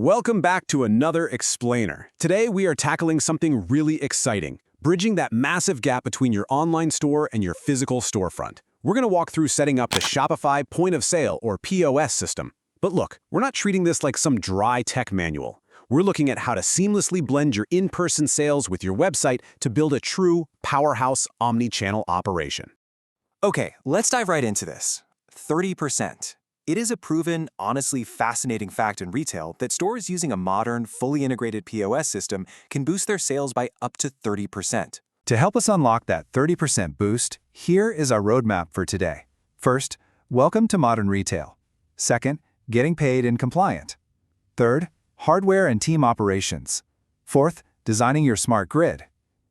Welcome back to another Explainer. Today we are tackling something really exciting, bridging that massive gap between your online store and your physical storefront. We're going to walk through setting up the Shopify Point of Sale or POS system. But look, we're not treating this like some dry tech manual. We're looking at how to seamlessly blend your in-person sales with your website to build a true powerhouse omni-channel operation. Okay, let's dive right into this. 30%. It is a proven, honestly fascinating fact in retail that stores using a modern, fully integrated POS system can boost their sales by up to 30%. To help us unlock that 30% boost, here is our roadmap for today. First, welcome to modern retail. Second, getting paid and compliant. Third, hardware and team operations. Fourth, designing your smart grid.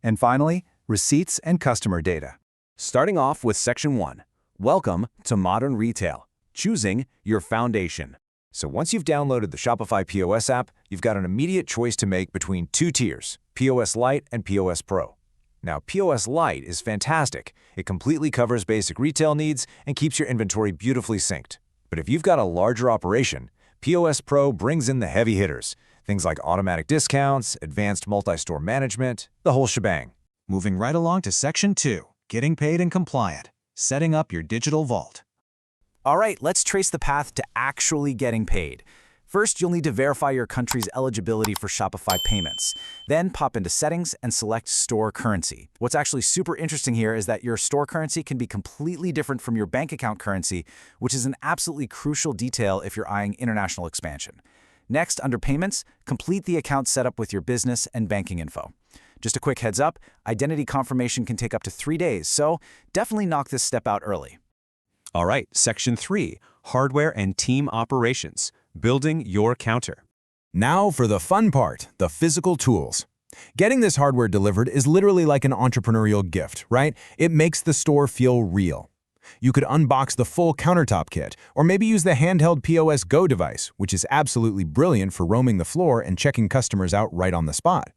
And finally, receipts and customer data. Starting off with Section 1, Welcome to Modern Retail. Choosing your foundation. So once you've downloaded the Shopify POS app, you've got an immediate choice to make between two tiers, POS Lite and POS Pro. Now, POS Lite is fantastic. It completely covers basic retail needs and keeps your inventory beautifully synced. But if you've got a larger operation, POS Pro brings in the heavy hitters, things like automatic discounts, advanced multi-store management, the whole shebang. Moving right along to Section 2, Getting Paid and Compliant, Setting Up Your Digital Vault. All right, let's trace the path to actually getting paid. First, you'll need to verify your country's eligibility for Shopify Payments. Then pop into Settings and select Store Currency. What's actually super interesting here is that your store currency can be completely different from your bank account currency, which is an absolutely crucial detail if you're eyeing international expansion. Next, under Payments, complete the account setup with your business and banking info. Just a quick heads up, identity confirmation can take up to 3 days, so definitely knock this step out early. All right, Section 3, Hardware and Team Operations. Building your counter. Now for the fun part, the physical tools. Getting this hardware delivered is literally like an entrepreneurial gift, right? It makes the store feel real. You could unbox the full countertop kit, or maybe use the handheld POS Go device, which is absolutely brilliant for roaming the floor and checking customers out right on the spot.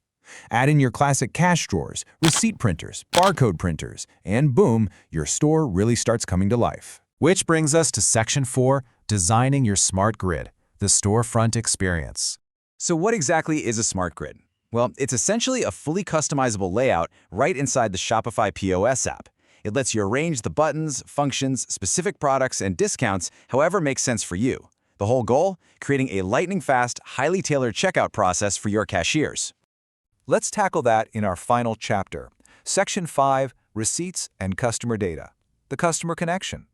Add in your classic cash drawers, receipt printers, barcode printers, and boom, your store really starts coming to life. Which brings us to Section 4, Designing Your Smart Grid, the storefront experience. So what exactly is a smart grid? Well, it's essentially a fully customizable layout right inside the Shopify POS app. It lets you arrange the buttons, functions, specific products, and discounts however makes sense for you. The whole goal? Creating a lightning-fast, highly tailored checkout process for your cashiers. Let's tackle that in our final chapter. Section 5, Receipts and Customer Data. The customer connection.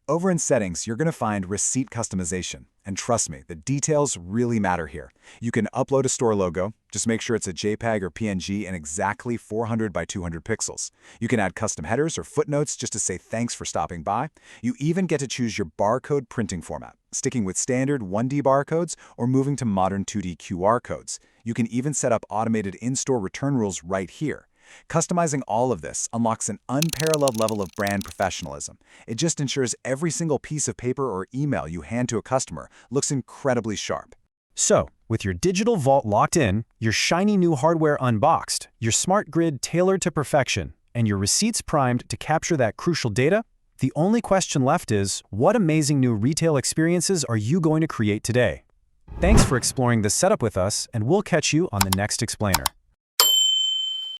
Over in Settings, you're going to find Receipt Customization. And trust me, the details really matter here. You can upload a store logo, just make sure it's a JPEG or PNG in exactly 400 by 200 pixels. You can add custom headers or footnotes just to say thanks for stopping by. You even get to choose your barcode printing format, sticking with standard 1D barcodes or moving to modern 2D QR codes. You can even set up automated in-store return rules right here. Customizing all of this unlocks an unparalleled level of brand professionalism. It just ensures every single piece of paper or email you hand to a customer looks incredibly sharp. So, with your digital vault locked in, your shiny new hardware unboxed, your smart grid tailored to perfection, and your receipts primed to capture that crucial data, the only question left is, what amazing new retail experiences are you going to create today? Thanks for exploring this setup with us, and we'll catch you on the next Explainer.